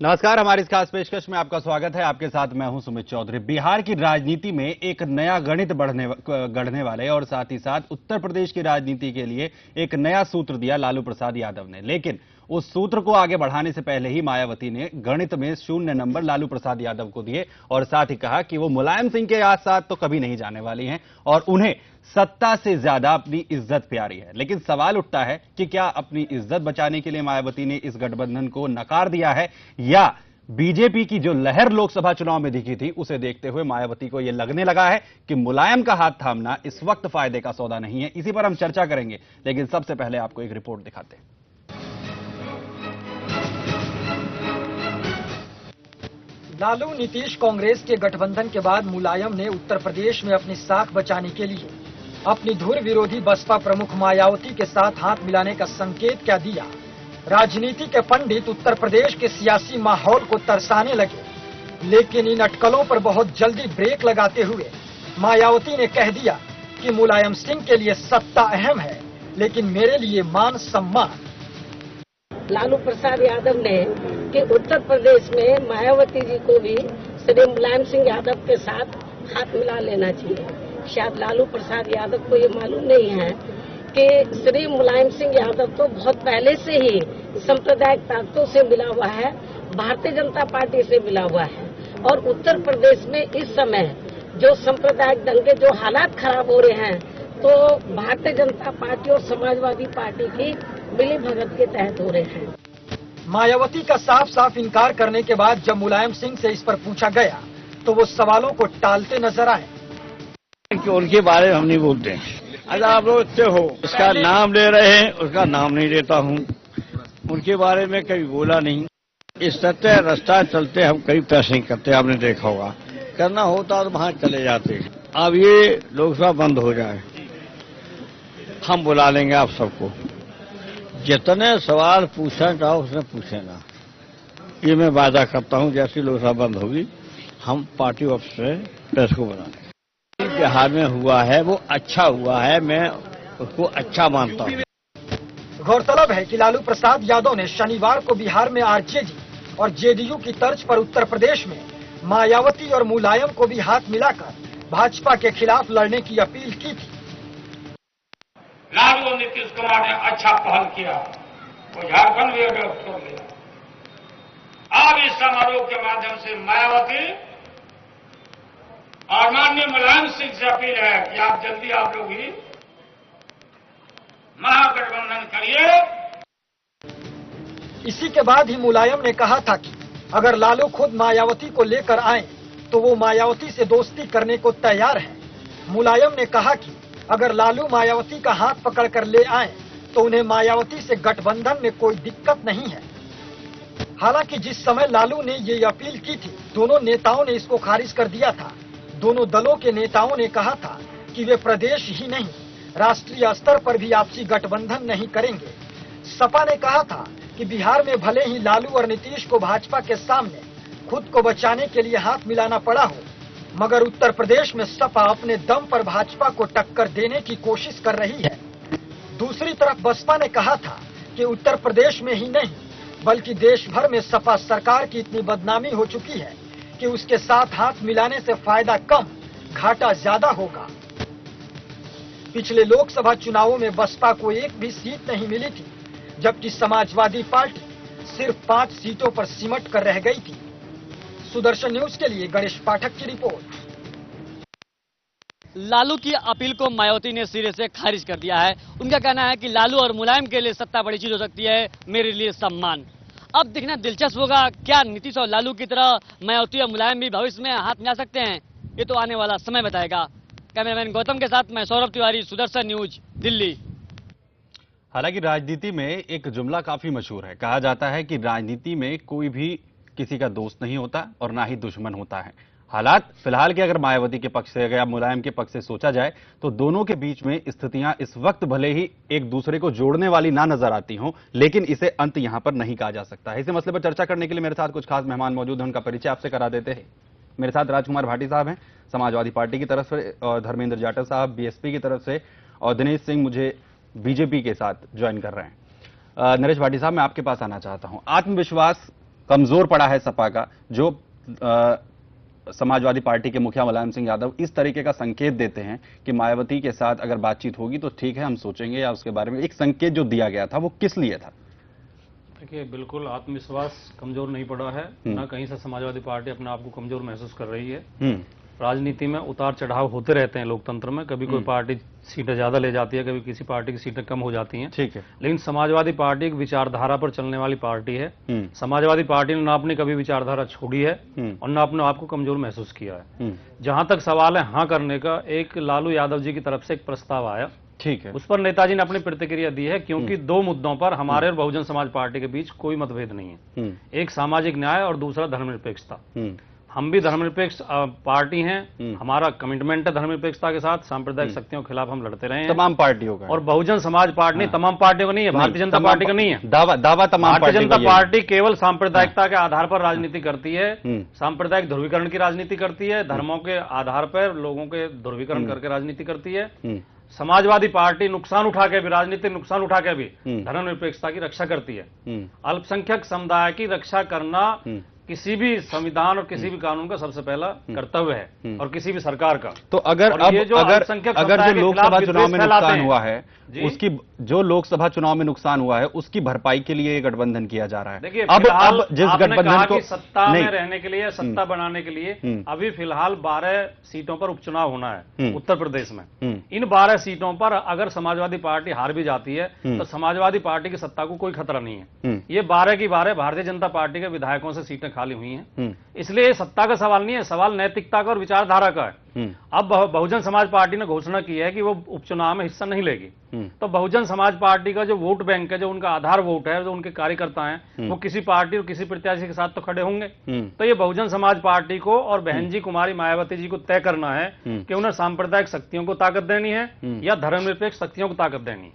नमस्कार, हमारी इस खास पेशकश में आपका स्वागत है। आपके साथ मैं हूं सुमित चौधरी। बिहार की राजनीति में एक नया गणित गढ़ने वाले और साथ ही साथ उत्तर प्रदेश की राजनीति के लिए एक नया सूत्र दिया लालू प्रसाद यादव ने। लेकिन उस सूत्र को आगे बढ़ाने से पहले ही मायावती ने गणित में 0 नंबर लालू प्रसाद यादव को दिए और साथ ही कहा कि वो मुलायम सिंह के साथ तो कभी नहीं जाने वाली हैं और उन्हें सत्ता से ज्यादा अपनी इज्जत प्यारी है। लेकिन सवाल उठता है कि क्या अपनी इज्जत बचाने के लिए मायावती ने इस गठबंधन को नकार दिया है या बीजेपी की जो लहर लोकसभा चुनाव में दिखी थी उसे देखते हुए मायावती को यह लगने लगा है कि मुलायम का हाथ थामना इस वक्त फायदे का सौदा नहीं है। इसी पर हम चर्चा करेंगे, लेकिन सबसे पहले आपको एक रिपोर्ट दिखाते हैं। लालू नीतीश कांग्रेस के गठबंधन के बाद मुलायम ने उत्तर प्रदेश में अपनी साख बचाने के लिए अपनी धुर विरोधी बसपा प्रमुख मायावती के साथ हाथ मिलाने का संकेत क्या दिया। राजनीति के पंडित उत्तर प्रदेश के सियासी माहौल को तरसाने लगे, लेकिन इन अटकलों पर बहुत जल्दी ब्रेक लगाते हुए मायावती ने कह दिया कि मुलायम सिंह के लिए सत्ता अहम है, लेकिन मेरे लिए मान सम्मान। लालू प्रसाद यादव ने कि उत्तर प्रदेश में मायावती जी को भी श्री मुलायम सिंह यादव के साथ हाथ मिला लेना चाहिए। शायद लालू प्रसाद यादव को ये मालूम नहीं है कि श्री मुलायम सिंह यादव तो बहुत पहले से ही सांप्रदायिक ताकतों से मिला हुआ है, भारतीय जनता पार्टी से मिला हुआ है और उत्तर प्रदेश में इस समय जो सांप्रदायिक दंगे जो हालात खराब हो रहे हैं तो भारतीय जनता पार्टी और समाजवादी पार्टी की मिली भगत के तहत हो रहे हैं। मायावती का साफ साफ इनकार करने के बाद जब मुलायम सिंह से इस पर पूछा गया तो वो सवालों को टालते नजर आए। कि उनके बारे में हम नहीं बोलते हैं। अगर आप लोग इतने हो उसका नाम ले रहे हैं, उसका नाम नहीं लेता हूँ। उनके बारे में कभी बोला नहीं। इस सत्य रास्ता चलते हम कभी पैसे नहीं करते, आपने देखा होगा। करना होता तो वहां चले जाते। अब ये लोकसभा बंद हो जाए, हम बुला लेंगे आप सबको। जितने सवाल पूछना चाहो उसने पूछेगा, ये मैं वादा करता हूं। जैसी लोकसभा बंद होगी हम पार्टी ऑफिस से प्रेस को बुला लेंगे। बिहार में हुआ है वो अच्छा हुआ है, मैं उसको अच्छा मानता हूं। गौरतलब है कि लालू प्रसाद यादव ने शनिवार को बिहार में आरजेडी और जेडीयू की तर्ज पर उत्तर प्रदेश में मायावती और मुलायम को भी हाथ मिलाकर भाजपा के खिलाफ लड़ने की अपील की थी। लालू और नीतीश कुमार ने अच्छा पहल किया, वो झारखंड भी अडॉप्ट कर लिया। अब इस समारोह के माध्यम से मायावती और माननीय मुलायम सिंह से अपील है कि आप जल्दी आप लोग ही महागठबंधन करिए। इसी के बाद ही मुलायम ने कहा था कि अगर लालू खुद मायावती को लेकर आए तो वो मायावती से दोस्ती करने को तैयार है। मुलायम ने कहा कि अगर लालू मायावती का हाथ पकड़कर ले आए तो उन्हें मायावती से गठबंधन में कोई दिक्कत नहीं है। हालांकि जिस समय लालू ने ये अपील की थी, दोनों नेताओं ने इसको खारिज कर दिया था। दोनों दलों के नेताओं ने कहा था कि वे प्रदेश ही नहीं, राष्ट्रीय स्तर पर भी आपसी गठबंधन नहीं करेंगे। सपा ने कहा था कि बिहार में भले ही लालू और नीतीश को भाजपा के सामने खुद को बचाने के लिए हाथ मिलाना पड़ा हो, मगर उत्तर प्रदेश में सपा अपने दम पर भाजपा को टक्कर देने की कोशिश कर रही है। दूसरी तरफ बसपा ने कहा था कि उत्तर प्रदेश में ही नहीं बल्कि देश भर में सपा सरकार की इतनी बदनामी हो चुकी है कि उसके साथ हाथ मिलाने से फायदा कम घाटा ज्यादा होगा। पिछले लोकसभा चुनावों में बसपा को एक भी सीट नहीं मिली थी, जबकि समाजवादी पार्टी सिर्फ 5 सीटों पर सिमट कर रह गई थी। सुदर्शन न्यूज के लिए गणेश पाठक की रिपोर्ट। लालू की अपील को मायावती ने सिरे से खारिज कर दिया है। उनका कहना है कि लालू और मुलायम के लिए सत्ता बड़ी चीज हो सकती है, मेरे लिए सम्मान। अब देखना दिलचस्प होगा, क्या नीतीश और लालू की तरह मायावती और मुलायम भी भविष्य में हाथ मिला सकते हैं? ये तो आने वाला समय बताएगा। कैमरामैन गौतम के साथ मैं सौरभ तिवारी, सुदर्शन न्यूज, दिल्ली। हालांकि राजनीति में एक जुमला काफी मशहूर है। कहा जाता है कि राजनीति में कोई भी किसी का दोस्त नहीं होता और ना ही दुश्मन होता है। हालात फिलहाल के अगर मायावती के पक्ष से या मुलायम के पक्ष से सोचा जाए तो दोनों के बीच में स्थितियां इस वक्त भले ही एक दूसरे को जोड़ने वाली ना नजर आती हों, लेकिन इसे अंत यहां पर नहीं कहा जा सकता है। इसी मसले पर चर्चा करने के लिए मेरे साथ कुछ खास मेहमान मौजूद हैं, उनका परिचय आपसे करा देते हैं। मेरे साथ राजकुमार भाटी साहब हैं, समाजवादी पार्टी की तरफ से, और धर्मेंद्र जाटव साहब बीएसपी की तरफ से, और दिनेश सिंह मुझे बीजेपी के साथ ज्वाइन कर रहे हैं। नरेश भाटी साहब, मैं आपके पास आना चाहता हूं। आत्मविश्वास कमजोर पड़ा है सपा का, जो समाजवादी पार्टी के मुखिया मुलायम सिंह यादव इस तरीके का संकेत देते हैं कि मायावती के साथ अगर बातचीत होगी तो ठीक है, हम सोचेंगे, या उसके बारे में एक संकेत जो दिया गया था वो किस लिए था? देखिए, बिल्कुल आत्मविश्वास कमजोर नहीं पड़ा है, ना कहीं से समाजवादी पार्टी अपने आप को कमजोर महसूस कर रही है। राजनीति में उतार चढ़ाव होते रहते हैं लोकतंत्र में, कभी कोई पार्टी सीटें ज्यादा ले जाती है, कभी किसी पार्टी की सीटें कम हो जाती हैं। ठीक है, लेकिन समाजवादी पार्टी एक विचारधारा पर चलने वाली पार्टी है। समाजवादी पार्टी ने ना अपनी कभी विचारधारा छोड़ी है और ना अपने आप को कमजोर महसूस किया है। जहां तक सवाल है हाँ करने का, एक लालू यादव जी की तरफ से एक प्रस्ताव आया, ठीक है, उस पर नेताजी ने अपनी प्रतिक्रिया दी है, क्योंकि दो मुद्दों पर हमारे और बहुजन समाज पार्टी के बीच कोई मतभेद नहीं है। एक सामाजिक न्याय और दूसरा धर्मनिरपेक्षता। हम भी धर्मनिरपेक्ष पार्टी हैं, हमारा कमिटमेंट है धर्मनिरपेक्षता के साथ। सांप्रदायिक शक्तियों के खिलाफ हम लड़ते रहे हैं, तमाम पार्टियों का। और बहुजन समाज पार्टी तमाम पार्टियों का नहीं है, भारतीय जनता पार्टी का नहीं है। दावा तमाम भारतीय जनता पार्टी केवल सांप्रदायिकता के आधार पर राजनीति करती है, सांप्रदायिक ध्रुवीकरण की राजनीति करती है, धर्मों के आधार पर लोगों के ध्रुवीकरण करके राजनीति करती है। समाजवादी पार्टी नुकसान उठा के भी, राजनीतिक नुकसान उठा के भी धर्मनिरपेक्षता की रक्षा करती है। अल्पसंख्यक समुदाय की रक्षा करना किसी भी संविधान और किसी भी कानून का सबसे पहला कर्तव्य है, और किसी भी सरकार का। तो अगर जो लोकसभा चुनाव में नुकसान हुआ है, उसकी जो लोकसभा चुनाव में नुकसान हुआ है उसकी भरपाई के लिए ये गठबंधन किया जा रहा है। देखिए, अब जिस गठबंधन को सत्ता में रहने के लिए, सत्ता बनाने के लिए अभी फिलहाल 12 सीटों पर उपचुनाव होना है उत्तर प्रदेश में। इन 12 सीटों पर अगर समाजवादी पार्टी हार भी जाती है तो समाजवादी पार्टी की सत्ता को कोई खतरा नहीं है। ये 12 की 12 भारतीय जनता पार्टी के विधायकों से सीटें खाली हुई हैं, इसलिए सत्ता का सवाल नहीं है, सवाल नैतिकता का और विचारधारा का है। अब बहुजन समाज पार्टी ने घोषणा की है कि वो उपचुनाव में हिस्सा नहीं लेगी, तो बहुजन समाज पार्टी का जो वोट बैंक है, जो उनका आधार वोट है, जो उनके कार्यकर्ता हैं, वो किसी पार्टी और किसी प्रत्याशी के साथ तो खड़े होंगे। तो ये बहुजन समाज पार्टी को और बहन जी कुमारी मायावती जी को तय करना है कि उन्हें सांप्रदायिक शक्तियों को ताकत देनी है या धर्मनिरपेक्ष शक्तियों को ताकत देनी है।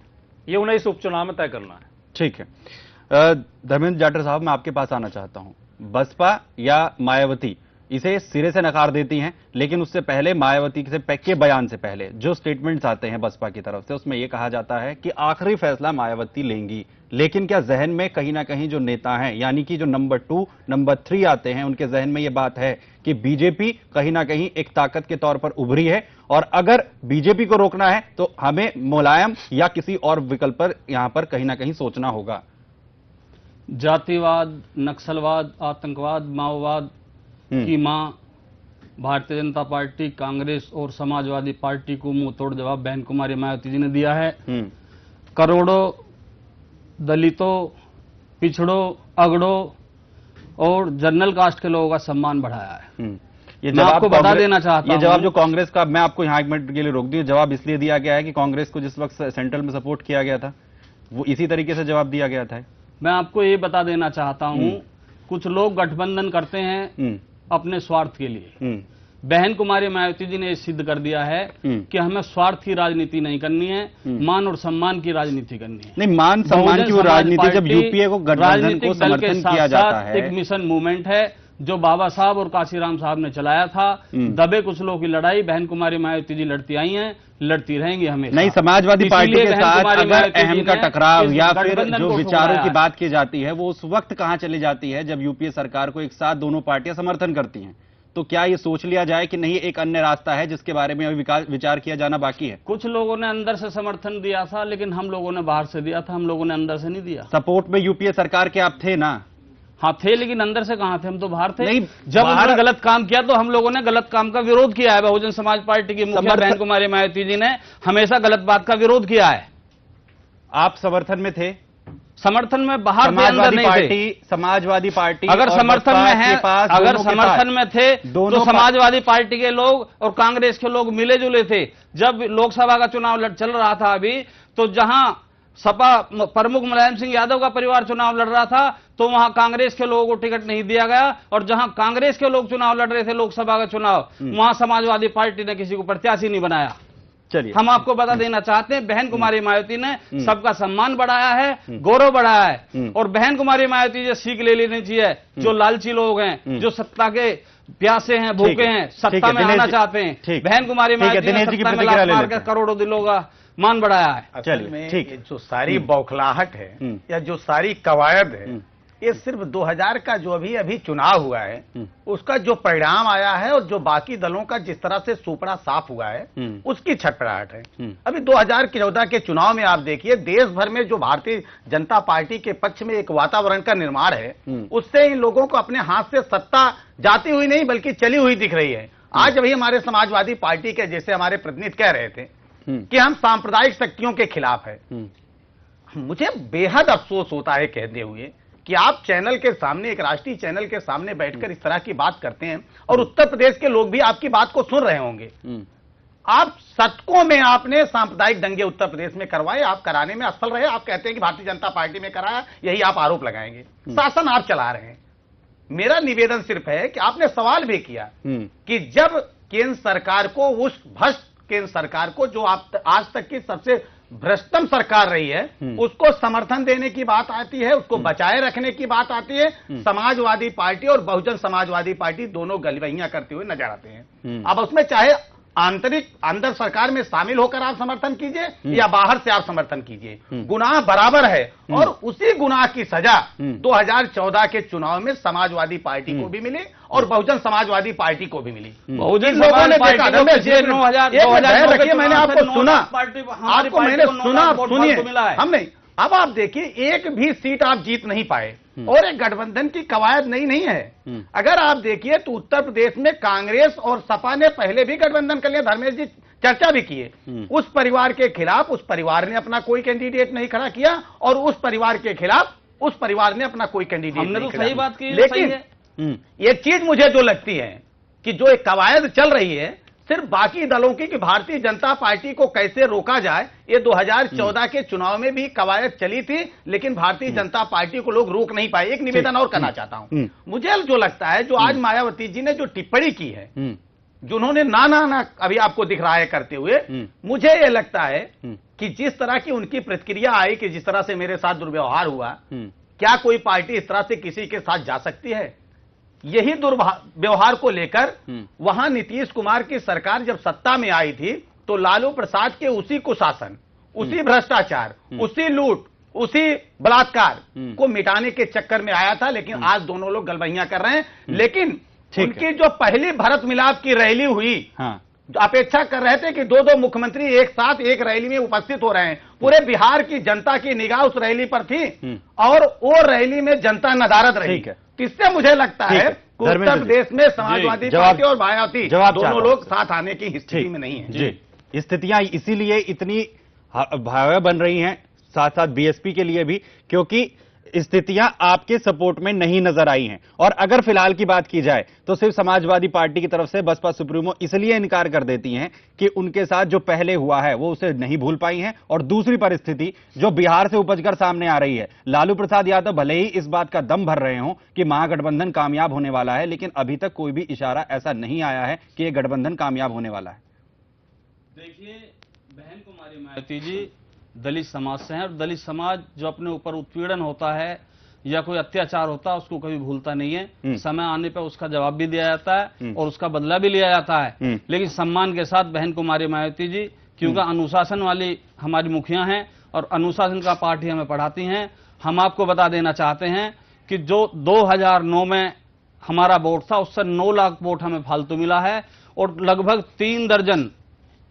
ये उन्हें इस उपचुनाव में तय करना है। ठीक है, धर्मेंद्र जाटव साहब, मैं आपके पास आना चाहता हूं। बसपा या मायावती इसे सिरे से नकार देती हैं, लेकिन उससे पहले मायावती के बयान से पहले जो स्टेटमेंट्स आते हैं बसपा की तरफ से, उसमें यह कहा जाता है कि आखिरी फैसला मायावती लेंगी। लेकिन क्या जहन में कहीं ना कहीं जो नेता हैं, यानी कि जो नंबर 2, नंबर 3 आते हैं, उनके जहन में यह बात है कि बीजेपी कहीं ना कहीं एक ताकत के तौर पर उभरी है, और अगर बीजेपी को रोकना है तो हमें मुलायम या किसी और विकल्प पर यहां पर कहीं ना कहीं सोचना होगा? जातिवाद, नक्सलवाद, आतंकवाद, माओवाद की मां भारतीय जनता पार्टी, कांग्रेस और समाजवादी पार्टी को मुंह तोड़ जवाब बहन कुमारी मायावती जी ने दिया है। करोड़ों दलितों, पिछड़ों, अगड़ों और जनरल कास्ट के लोगों का सम्मान बढ़ाया है। ये मैं आपको बता देना चाहता हूं, ये जवाब जो कांग्रेस का, मैं आपको यहां 1 मिनट के लिए रोक दूं, जवाब इसलिए दिया गया है कि कांग्रेस को जिस वक्त सेंट्रल में सपोर्ट किया गया था वो इसी तरीके से जवाब दिया गया था। मैं आपको ये बता देना चाहता हूं, कुछ लोग गठबंधन करते हैं अपने स्वार्थ के लिए। बहन कुमारी मायावती जी ने ये सिद्ध कर दिया है कि हमें स्वार्थ की राजनीति नहीं करनी है, मान और सम्मान की राजनीति करनी है। नहीं, मान सम्मान की वो राजनीति जब यूपीए को गठबंधन को समर्थन किया जाता है। एक मिशन मूवमेंट है जो बाबा साहब और काशीराम साहब ने चलाया था। दबे कुचलों की लड़ाई बहन कुमारी मायावती जी लड़ती आई हैं, लड़ती रहेंगी हमेशा। नहीं, समाजवादी पार्टी के साथ अगर अहम का टकराव या फिर जो विचारों की बात की जाती है वो उस वक्त कहां चली जाती है जब यूपीए सरकार को एक साथ दोनों पार्टियां समर्थन करती हैं। तो क्या ये सोच लिया जाए कि नहीं, एक अन्य रास्ता है जिसके बारे में अभी विचार किया जाना बाकी है? कुछ लोगों ने अंदर से समर्थन दिया था, लेकिन हम लोगों ने बाहर से दिया था, हम लोगों ने अंदर से नहीं दिया। सपोर्ट में यूपीए सरकार के आप थे ना? हाँ थे, लेकिन अंदर से कहां थे, हम तो बाहर थे। नहीं, जब उन्होंने गलत काम किया तो हम लोगों ने गलत काम का विरोध किया है। बहुजन समाज पार्टी की मुखिया बहन कुमारी मायावती जी ने हमेशा गलत बात का विरोध किया है। आप समर्थन में थे? समर्थन में बाहर थे, अंदर नहीं थे। समाजवादी पार्टी अगर समर्थन में है, अगर समर्थन में थे तो समाजवादी पार्टी के लोग और कांग्रेस के लोग मिले जुले थे। जब लोकसभा का चुनाव चल रहा था अभी, तो जहां सपा प्रमुख मुलायम सिंह यादव का परिवार चुनाव लड़ रहा था तो वहां कांग्रेस के लोगों को टिकट नहीं दिया गया, और जहां कांग्रेस के लोग चुनाव लड़ रहे थे लोकसभा का चुनाव, वहां समाजवादी पार्टी ने किसी को प्रत्याशी नहीं बनाया। चलिए, हम आपको बता देना चाहते हैं, बहन कुमारी मायावती ने सबका सम्मान बढ़ाया है, गौरव बढ़ाया है, और बहन कुमारी मायावती जी सीख ले लेनी चाहिए। जो लालची लोग हैं, जो सत्ता के प्यासे हैं, भूखे हैं, सत्ता में आना चाहते हैं, बहन कुमारी मायावती ने सत्ता में लात मार कर करोड़ों दिलों का मान बढ़ाया है। असल में जो सारी बौखलाहट है या जो सारी कवायद है, ये सिर्फ 2000 का जो अभी चुनाव हुआ है उसका जो परिणाम आया है और जो बाकी दलों का जिस तरह से सुपड़ा साफ हुआ है उसकी छटपटाहट है। अभी 2014 के चुनाव में आप देखिए देश भर में जो भारतीय जनता पार्टी के पक्ष में एक वातावरण का निर्माण है उससे इन लोगों को अपने हाथ से सत्ता जाती हुई नहीं बल्कि चली हुई दिख रही है। आज अभी हमारे समाजवादी पार्टी के जैसे हमारे प्रतिनिधि कह रहे थे कि हम सांप्रदायिक शक्तियों के खिलाफ है। मुझे बेहद अफसोस होता है कहते हुए कि आप चैनल के सामने एक राष्ट्रीय चैनल के सामने बैठकर इस तरह की बात करते हैं और उत्तर प्रदेश के लोग भी आपकी बात को सुन रहे होंगे। आप शतकों में आपने सांप्रदायिक दंगे उत्तर प्रदेश में करवाए, आप कराने में असफल रहे। आप कहते हैं कि भारतीय जनता पार्टी में कराया, यही आप आरोप लगाएंगे। शासन आप चला रहे हैं। मेरा निवेदन सिर्फ है कि आपने सवाल भी किया कि जब केंद्र सरकार को उस भ्रष्ट केंद्र सरकार को जो आप आज तक की सबसे भ्रष्टतम सरकार रही है उसको समर्थन देने की बात आती है, उसको बचाए रखने की बात आती है, समाजवादी पार्टी और बहुजन समाजवादी पार्टी दोनों गलवैयां करते हुए नजर आते हैं। अब उसमें चाहे आंतरिक अंदर सरकार में शामिल होकर आप समर्थन कीजिए या बाहर से आप समर्थन कीजिए, गुनाह बराबर है और उसी गुनाह की सजा 2014 के चुनाव में समाजवादी पार्टी को भी मिली और बहुजन समाजवादी पार्टी को भी मिली। बहुजन लोगों ने देखा मैंने आपको सुना, आपको मैंने सुना, सुनिए हम नहीं। अब आप देखिए एक भी सीट आप जीत नहीं पाए और एक गठबंधन की कवायद नहीं है। अगर आप देखिए तो उत्तर प्रदेश में कांग्रेस और सपा ने पहले भी गठबंधन कर लिया, धर्मेश जी चर्चा भी किए। उस परिवार के खिलाफ उस परिवार ने अपना कोई कैंडिडेट नहीं खड़ा किया और उस परिवार के खिलाफ उस परिवार ने अपना कोई कैंडिडेट नहीं खड़ा किया। बात की लेकिन एक चीज मुझे जो लगती है कि जो एक कवायद चल रही है सिर्फ बाकी दलों की कि भारतीय जनता पार्टी को कैसे रोका जाए, ये 2014 के चुनाव में भी कवायद चली थी लेकिन भारतीय जनता पार्टी को लोग रोक नहीं पाए। एक निवेदन और करना चाहता हूं, मुझे जो लगता है जो आज मायावती जी ने जो टिप्पणी की है, जिन्होंने ना अभी आपको दिख रहा है करते हुए, मुझे ये लगता है कि जिस तरह की उनकी प्रतिक्रिया आई कि जिस तरह से मेरे साथ दुर्व्यवहार हुआ, क्या कोई पार्टी इस तरह से किसी के साथ जा सकती है? यही दुर्व्यवहार को लेकर वहां नीतीश कुमार की सरकार जब सत्ता में आई थी तो लालू प्रसाद के उसी कुशासन, उसी भ्रष्टाचार, उसी लूट, उसी बलात्कार को मिटाने के चक्कर में आया था। लेकिन आज दोनों लोग गलबैयां कर रहे हैं। लेकिन उनकी जो पहली भरत मिलाप की रैली हुई, अपेक्षा कर रहे थे कि दो मुख्यमंत्री एक साथ एक रैली में उपस्थित हो रहे हैं। पूरे बिहार की जनता की निगाह उस रैली पर थी और वो रैली में जनता नदारद रही। इससे मुझे लगता है कि उत्तर प्रदेश में समाजवादी पार्टी और मायावती दोनों लोग साथ आने की स्थिति में नहीं है। जी, स्थितियां इसीलिए इतनी भयावह बन रही हैं, साथ साथ बीएसपी के लिए भी, क्योंकि स्थितियां आपके सपोर्ट में नहीं नजर आई हैं। और अगर फिलहाल की बात की जाए तो सिर्फ समाजवादी पार्टी की तरफ से बसपा सुप्रीमो इसलिए इनकार कर देती हैं कि उनके साथ जो पहले हुआ है वो उसे नहीं भूल पाई हैं। और दूसरी परिस्थिति जो बिहार से उपजकर सामने आ रही है, लालू प्रसाद यादव भले ही इस बात का दम भर रहे हों कि महागठबंधन कामयाब होने वाला है, लेकिन अभी तक कोई भी इशारा ऐसा नहीं आया है कि यह गठबंधन कामयाब होने वाला है। देखिए, बहन कुमारी मायावती जी दलित समाज से हैं और दलित समाज जो अपने ऊपर उत्पीड़न होता है या कोई अत्याचार होता है उसको कभी भूलता नहीं है। समय आने पर उसका जवाब भी दिया जाता है और उसका बदला भी लिया जाता है। लेकिन सम्मान के साथ बहन कुमारी मायावती जी, क्योंकि अनुशासन वाली हमारी मुखिया हैं और अनुशासन का पाठ ही हमें पढ़ाती हैं। हम आपको बता देना चाहते हैं कि जो 2009 में हमारा वोट था उससे 9 लाख वोट हमें फालतू मिला है और लगभग 3 दर्जन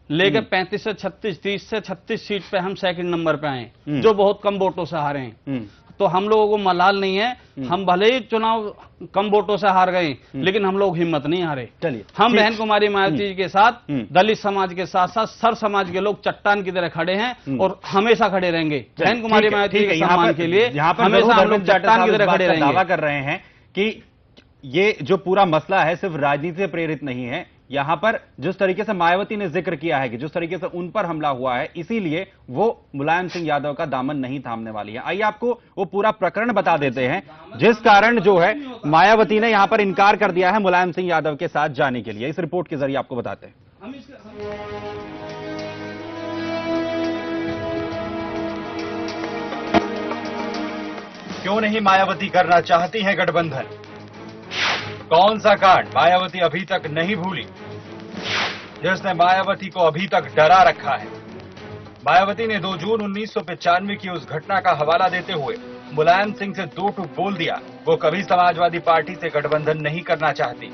लेके 35 से 36, 30 से 36 सीट पे हम सेकंड नंबर पे आए, जो बहुत कम वोटों से हारे हैं। तो हम लोगों को मलाल नहीं है, हम भले ही चुनाव कम वोटों से हार गए लेकिन हम लोग हिम्मत नहीं हारे। चलिए, हम बहन कुमारी मायावती जी के साथ दलित समाज के साथ साथ सर समाज के लोग चट्टान की तरह खड़े हैं और हमेशा खड़े रहेंगे। बहन कुमारी मायावती के सम्मान के लिए हमेशा हम लोग चट्टान की तरह खड़े रहेंगे। दावा कर रहे हैं कि ये जो पूरा मसला है सिर्फ राजनीति से प्रेरित नहीं है। यहां पर जिस तरीके से मायावती ने जिक्र किया है कि जिस तरीके से उन पर हमला हुआ है, इसीलिए वो मुलायम सिंह यादव का दामन नहीं थामने वाली है। आइए आपको वो पूरा प्रकरण बता देते हैं जिस कारण जो है मायावती ने यहां पर इनकार कर दिया है मुलायम सिंह यादव के साथ जाने के लिए। इस रिपोर्ट के जरिए आपको बताते हैं। क्यों नहीं मायावती करना चाहती है गठबंधन? कौन सा कांड मायावती अभी तक नहीं भूली जिसने मायावती को अभी तक डरा रखा है? मायावती ने 2 जून 1995 की उस घटना का हवाला देते हुए मुलायम सिंह से दो टूक बोल दिया, वो कभी समाजवादी पार्टी से गठबंधन नहीं करना चाहती।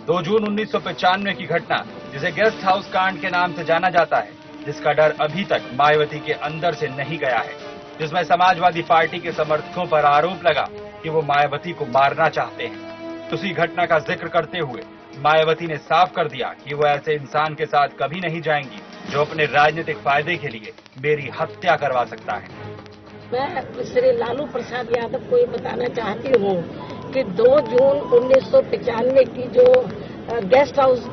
2 जून 1995 की घटना, जिसे गेस्ट हाउस कांड के नाम से जाना जाता है, जिसका डर अभी तक मायावती के अंदर से नहीं गया है, जिसमें समाजवादी पार्टी के समर्थकों पर आरोप लगा कि वो मायावती को मारना चाहते हैं। उसी घटना का जिक्र करते हुए मायावती ने साफ कर दिया कि वो ऐसे इंसान के साथ कभी नहीं जाएंगी जो अपने राजनीतिक फायदे के लिए मेरी हत्या करवा सकता है। मैं श्री लालू प्रसाद यादव को ये बताना चाहती हूँ कि 2 जून 1995 की जो गेस्ट हाउस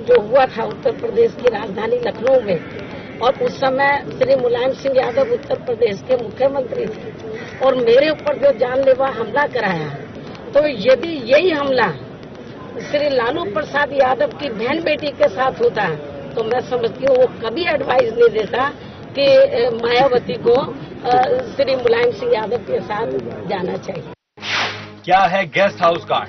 जो हुआ था उत्तर प्रदेश की राजधानी लखनऊ में, और उस समय श्री मुलायम सिंह यादव उत्तर प्रदेश के मुख्यमंत्री थे और मेरे ऊपर जो जानलेवा हमला कराया, तो यदि यही हमला श्री लालू प्रसाद यादव की बहन बेटी के साथ होता तो मैं समझती हूँ वो कभी एडवाइस नहीं देता कि मायावती को श्री मुलायम सिंह यादव के साथ जाना चाहिए। क्या है गेस्ट हाउस कांड?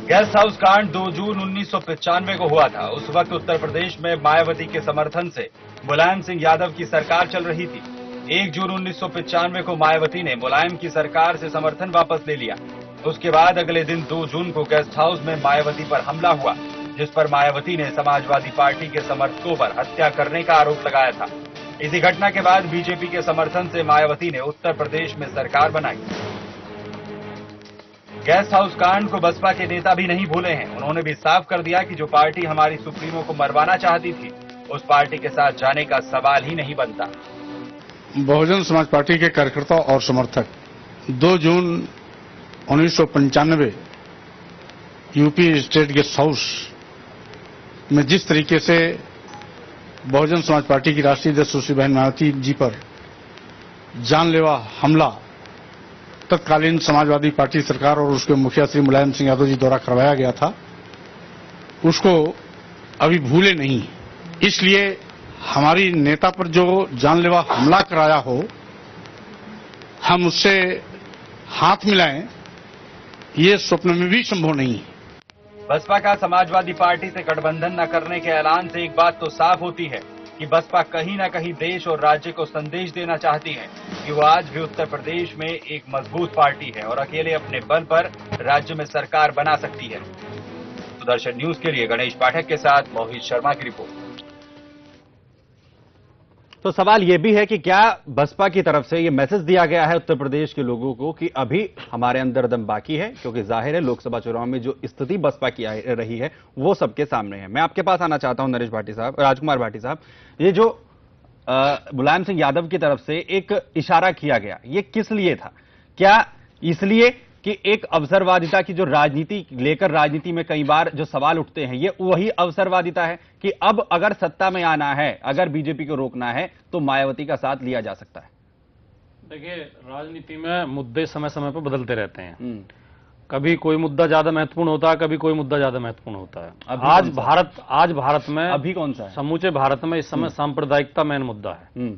गेस्ट हाउस कांड 2 जून 1995 को हुआ था। उस वक्त उत्तर प्रदेश में मायावती के समर्थन से मुलायम सिंह यादव की सरकार चल रही थी। 1 जून 1995 को मायावती ने मुलायम की सरकार से समर्थन वापस ले लिया। उसके बाद अगले दिन 2 जून को गेस्ट हाउस में मायावती पर हमला हुआ, जिस पर मायावती ने समाजवादी पार्टी के समर्थकों पर हत्या करने का आरोप लगाया था। इसी घटना के बाद बीजेपी के समर्थन से मायावती ने उत्तर प्रदेश में सरकार बनाई। गेस्ट हाउस कांड को बसपा के नेता भी नहीं भूले हैं। उन्होंने भी साफ कर दिया कि जो पार्टी हमारी सुप्रीमो को मरवाना चाहती थी, उस पार्टी के साथ जाने का सवाल ही नहीं बनता। बहुजन समाज पार्टी के कार्यकर्ता और समर्थक 2 जून 1995 यूपी स्टेट गेस्ट हाउस में जिस तरीके से बहुजन समाज पार्टी की राष्ट्रीय अध्यक्ष सुश्री बहन मायावती जी पर जानलेवा हमला तत्कालीन समाजवादी पार्टी सरकार और उसके मुखिया श्री मुलायम सिंह यादव जी द्वारा करवाया गया था, उसको अभी भूले नहीं। इसलिए हमारी नेता पर जो जानलेवा हमला कराया हो, हम उससे हाथ मिलाएं, ये स्वप्न में भी संभव नहीं है। बसपा का समाजवादी पार्टी से गठबंधन न करने के ऐलान से एक बात तो साफ होती है कि बसपा कहीं न कहीं देश और राज्य को संदेश देना चाहती है कि वो आज भी उत्तर प्रदेश में एक मजबूत पार्टी है और अकेले अपने बल पर राज्य में सरकार बना सकती है। सुदर्शन न्यूज के लिए गणेश पाठक के साथ मोहित शर्मा की रिपोर्ट। तो सवाल यह भी है कि क्या बसपा की तरफ से यह मैसेज दिया गया है उत्तर प्रदेश के लोगों को कि अभी हमारे अंदर दम बाकी है, क्योंकि जाहिर है लोकसभा चुनाव में जो स्थिति बसपा की रही है वो सबके सामने है। मैं आपके पास आना चाहता हूं नरेश भाटी साहब, राजकुमार भाटी साहब, ये जो मुलायम सिंह यादव की तरफ से एक इशारा किया गया, ये किस लिए था? क्या इसलिए कि एक अवसरवादिता की जो राजनीति लेकर राजनीति में कई बार जो सवाल उठते हैं, ये वही अवसरवादिता है कि अब अगर सत्ता में आना है, अगर बीजेपी को रोकना है तो मायावती का साथ लिया जा सकता है? देखिए, राजनीति में मुद्दे समय समय पर बदलते रहते हैं। कभी कोई मुद्दा ज्यादा महत्वपूर्ण होता है, कभी कोई मुद्दा ज्यादा महत्वपूर्ण होता है। आज भारत में अभी कौन सा है? समूचे भारत में इस समय सांप्रदायिकता मेन मुद्दा है।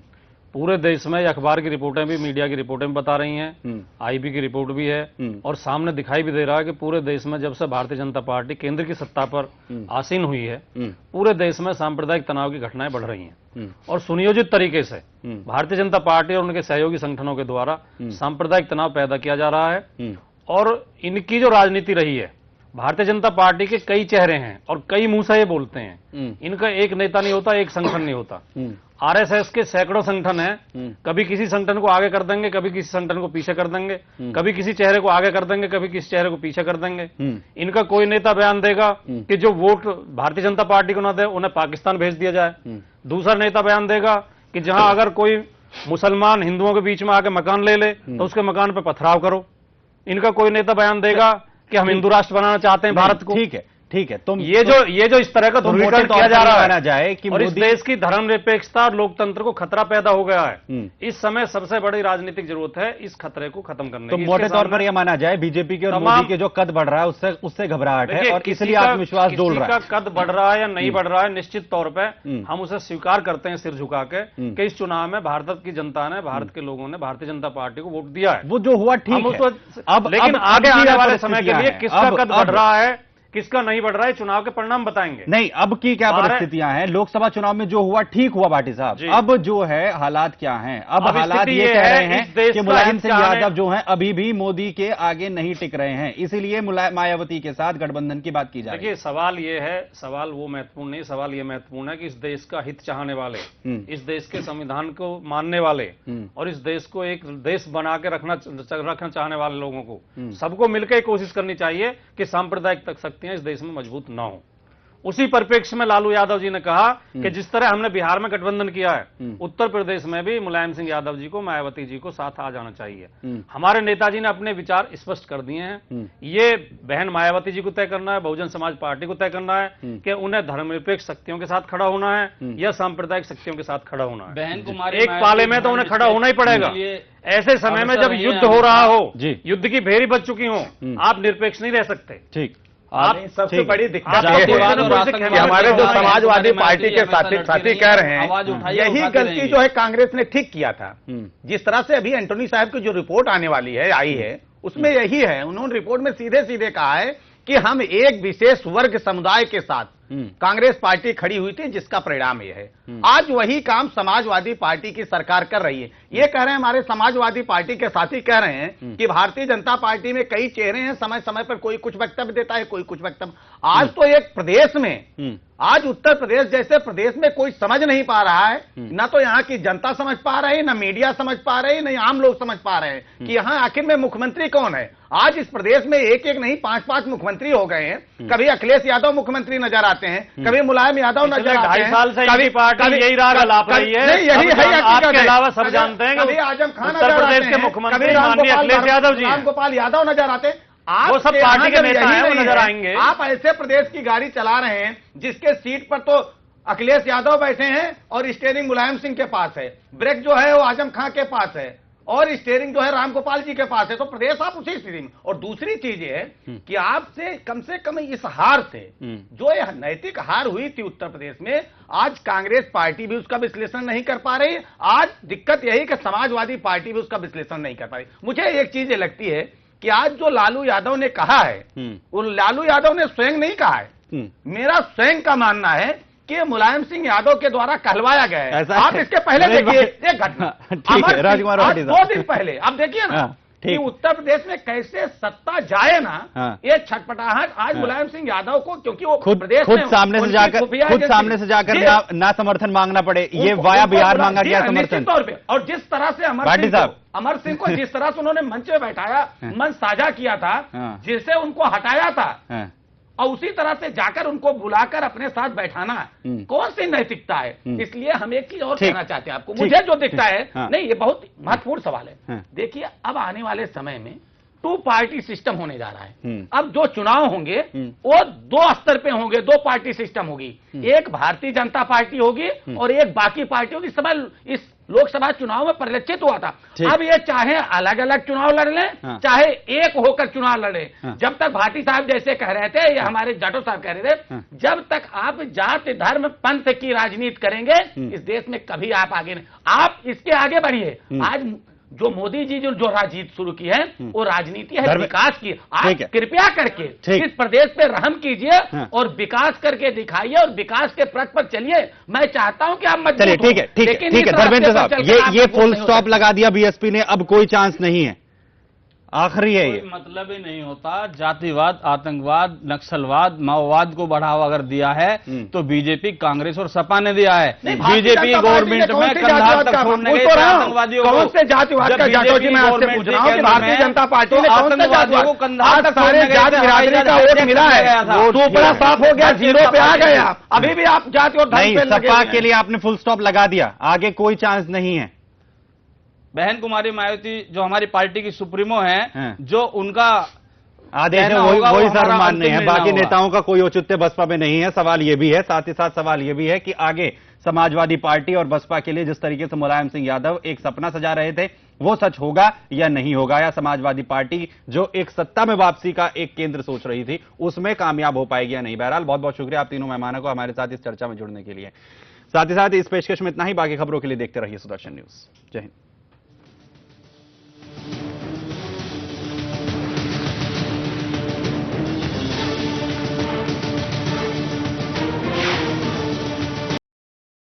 पूरे देश में अखबार की रिपोर्टें भी, मीडिया की रिपोर्टें भी बता रही हैं, आईबी की रिपोर्ट भी है, और सामने दिखाई भी दे रहा है कि पूरे देश में जब से भारतीय जनता पार्टी केंद्र की सत्ता पर आसीन हुई है, पूरे देश में सांप्रदायिक तनाव की घटनाएं बढ़ रही हैं और सुनियोजित तरीके से भारतीय जनता पार्टी और उनके सहयोगी संगठनों के द्वारा सांप्रदायिक तनाव पैदा किया जा रहा है। और इनकी जो राजनीति रही है, भारतीय जनता पार्टी के कई चेहरे हैं और कई मुंह से ये बोलते हैं, इनका एक नेता नहीं होता, एक संगठन नहीं होता। आरएसएस के सैकड़ों संगठन हैं, कभी किसी संगठन को आगे कर देंगे, कभी किसी संगठन को पीछे कर देंगे, कभी किसी चेहरे को आगे कर देंगे, कभी किसी चेहरे को पीछे कर देंगे। इनका कोई नेता बयान देगा कि जो वोट भारतीय जनता पार्टी को ना दे उन्हें पाकिस्तान भेज दिया जाए। दूसरा नेता बयान देगा कि जहां अगर कोई मुसलमान हिंदुओं के बीच में आके मकान ले ले तो उसके मकान पर पथराव करो। इनका कोई नेता बयान देगा कि हम हिंदू राष्ट्र बनाना चाहते हैं भारत को। ठीक है, तुम ये जो इस तरह का ध्रुवीकरण किया जा रहा है जाए कि और इस देश की धर्मनिरपेक्षता और लोकतंत्र को खतरा पैदा हो गया है। इस समय सबसे बड़ी राजनीतिक जरूरत है इस खतरे को खत्म करने की। तो मोटे तौर पर यह माना जाए बीजेपी के और मोदी के जो कद बढ़ रहा है उससे घबराहट है और इसलिए आत्मविश्वास डोल रहा है। किसी का कद बढ़ रहा है या नहीं बढ़ रहा है, निश्चित तौर पर हम उसे स्वीकार करते हैं सिर झुका के कि इस चुनाव में भारत की जनता ने, भारत के लोगों ने भारतीय जनता पार्टी को वोट दिया है। वो जो हुआ ठीक है, अब लेकिन आगे आने वाले समय के लिए किसका कद बढ़ रहा है किसका नहीं बढ़ रहा है, चुनाव के परिणाम बताएंगे। नहीं, अब की क्या परिस्थितियां हैं? लोकसभा चुनाव में जो हुआ ठीक हुआ भाटी साहब, अब जो है हालात क्या हैं? अब हालात ये कह रहे हैं कि मुलायम सिंह यादव जो हैं अभी भी मोदी के आगे नहीं टिक रहे हैं, इसीलिए मायावती के साथ गठबंधन की बात की जा रही है। देखिए, सवाल ये है, सवाल वो महत्वपूर्ण नहीं, सवाल ये महत्वपूर्ण है कि इस देश का हित चाहने वाले, इस देश के संविधान को मानने वाले और इस देश को एक देश बना के रखना चाहने वाले लोगों को सबको मिलकर कोशिश करनी चाहिए कि सांप्रदायिक शक्तियां इस देश में मजबूत ना हो। उसी परिप्रेक्ष्य में लालू यादव जी ने कहा कि जिस तरह हमने बिहार में गठबंधन किया है, उत्तर प्रदेश में भी मुलायम सिंह यादव जी को, मायावती जी को साथ आ जाना चाहिए। हमारे नेताजी ने अपने विचार स्पष्ट कर दिए हैं। ये बहन मायावती जी को तय करना है, बहुजन समाज पार्टी को तय करना है कि उन्हें धर्मनिरपेक्ष शक्तियों के साथ खड़ा होना है या सांप्रदायिक शक्तियों के साथ खड़ा होना है। बहन कुमारी एक पाले में तो उन्हें खड़ा होना ही पड़ेगा। ऐसे समय में जब युद्ध हो रहा हो, युद्ध की भेरी बज चुकी हो, आप निरपेक्ष नहीं रह सकते। ठीक, आप सबसे बड़ी दिक्कत कि हमारे जो समाजवादी पार्टी के साथी कह रहे हैं, यही गलती जो है कांग्रेस ने ठीक किया था। जिस तरह से अभी एंटोनी साहब की जो रिपोर्ट आने वाली है, आई है, उसमें यही है, उन्होंने रिपोर्ट में सीधे सीधे कहा है कि हम एक विशेष वर्ग समुदाय के साथ कांग्रेस पार्टी खड़ी हुई थी, जिसका परिणाम यह है। आज वही काम समाजवादी पार्टी की सरकार कर रही है। ये कह रहे हैं, हमारे समाजवादी पार्टी के साथी कह रहे हैं कि भारतीय जनता पार्टी में कई चेहरे हैं, समय समय पर कोई कुछ वक्तव्य देता है, कोई कुछ वक्तव्य। आज तो एक प्रदेश में, आज उत्तर प्रदेश जैसे प्रदेश में कोई समझ नहीं पा रहा है, ना तो यहाँ की जनता समझ पा रही, ना मीडिया समझ पा रही, ना आम लोग समझ पा रहे हैं कि यहाँ आखिर में मुख्यमंत्री कौन है। आज इस प्रदेश में एक एक नहीं 5-5 मुख्यमंत्री हो गए हैं। कभी अखिलेश यादव मुख्यमंत्री नजर आते हैं, कभी मुलायम यादव नजर आते हैं, 2.5 साल से कभी पार्टी यही राग अलाप रही है। यही है, आपके अलावा सब जानते हैं कभी आजम खान उत्तर प्रदेश के मुख्यमंत्री माननीय अखिलेश यादव जी, रामगोपाल यादव नजर आते हैं। आप वो सब पार्टी के नेता हैं, वो नजर आएंगे। आप ऐसे प्रदेश की गाड़ी चला रहे हैं जिसके सीट पर तो अखिलेश यादव बैठे हैं और स्टीयरिंग मुलायम सिंह के पास है, ब्रेक जो है वो आजम खान के पास है और स्टीयरिंग जो है रामगोपाल जी के पास है। तो प्रदेश आप उसी स्थिति में। और दूसरी चीज है कि आपसे कम इस हार से, जो यह नैतिक हार हुई थी उत्तर प्रदेश में, आज कांग्रेस पार्टी भी उसका विश्लेषण नहीं कर पा रही। आज दिक्कत यही कि समाजवादी पार्टी भी उसका विश्लेषण नहीं कर पा रही। मुझे एक चीज लगती है कि आज जो लालू यादव ने कहा है, वो लालू यादव ने स्वयं नहीं कहा है। मेरा स्वयं का मानना है कि मुलायम सिंह यादव के द्वारा कहलवाया गया है। आप इसके पहले देखिए एक घटना, राजकुमार 2 दिन पहले अब देखिए ना कि उत्तर प्रदेश में कैसे सत्ता जाए ना, ये छटपटाहट आज मुलायम सिंह यादव को, क्योंकि वो प्रदेश खुद सामने से जाकर ना समर्थन मांगना पड़े, ये वाया बिहार मांगा गया समर्थन तौर पे। और जिस तरह से अमर सिंह को जिस तरह से उन्होंने मंच में बैठाया, मंच साझा किया था, जिससे उनको हटाया था, और उसी तरह से जाकर उनको बुलाकर अपने साथ बैठाना, कौन सी नैतिकता है? इसलिए हम एक चीज और कहना चाहते हैं आपको, मुझे जो दिखता है, नहीं ये बहुत महत्वपूर्ण सवाल है। देखिए, अब आने वाले समय में 2 पार्टी सिस्टम होने जा रहा है। अब जो चुनाव होंगे वो 2 स्तर पे होंगे, 2 पार्टी सिस्टम होगी। एक भारतीय जनता पार्टी होगी और एक बाकी पार्टी होगी। समय इस लोकसभा चुनाव में परिलक्षित हुआ था। अब ये चाहे अलग अलग चुनाव लड़ लें, चाहे एक होकर चुनाव लड़े। जब तक भाटी साहब जैसे कह रहे थे, या हमारे जाटो साहब कह रहे थे, जब तक आप जाति धर्म पंथ की राजनीति करेंगे, इस देश में कभी आप आगे नहीं। आप इसके आगे बढ़िए। आज जो मोदी जी जो राजनीति शुरू की है, वो राजनीति है विकास की। आप कृपया करके इस प्रदेश पे रहम कीजिए और विकास करके दिखाइए और विकास के पथ पर चलिए। मैं चाहता हूं कि आप मत चलिए। ठीक है धर्मेंद्र साहब, ये फुल स्टॉप लगा दिया बीएसपी ने, अब कोई चांस नहीं है, आखिरी है ये। मतलब ही नहीं होता। जातिवाद, आतंकवाद, नक्सलवाद, माओवाद को बढ़ावा अगर दिया है तो बीजेपी, कांग्रेस और सपा ने दिया है। बीजेपी गवर्नमेंट में कंधार तक छोड़ने गए आतंकवादियों को। कौन से जातिवाद का जाटो जी मैं आपसे पूछ रहा हूं कि भारतीय जनता पार्टी ने आतंकवादियों को कंधार तक छोड़ने गए, जाति बिरादरी का वोट मिला है, तो बड़ा साफ हो गया, 0 पे आ गए आप। अभी भी आप जाति और धर्म पे लगे। सपा के लिए आपने फुल स्टॉप लगा दिया, आगे कोई चांस नहीं है। बहन कुमारी मायावती जो हमारी पार्टी की सुप्रीमो हैं, जो उनका आदेश है वही सर्वमान्य है। बाकी नेताओं का कोई औचित्य बसपा में नहीं है। सवाल यह भी है, साथ ही साथ सवाल यह भी है कि आगे समाजवादी पार्टी और बसपा के लिए जिस तरीके से मुलायम सिंह यादव एक सपना सजा रहे थे, वो सच होगा या नहीं होगा, या समाजवादी पार्टी जो एक सत्ता में वापसी का एक केंद्र सोच रही थी, उसमें कामयाब हो पाएगी या नहीं। बहरहाल बहुत बहुत शुक्रिया आप तीनों मेहमानों को हमारे साथ इस चर्चा में जुड़ने के लिए। साथ ही साथ इस पेशकश में इतना ही। बाकी खबरों के लिए देखते रहिए सुदर्शन न्यूज। जय हिंद।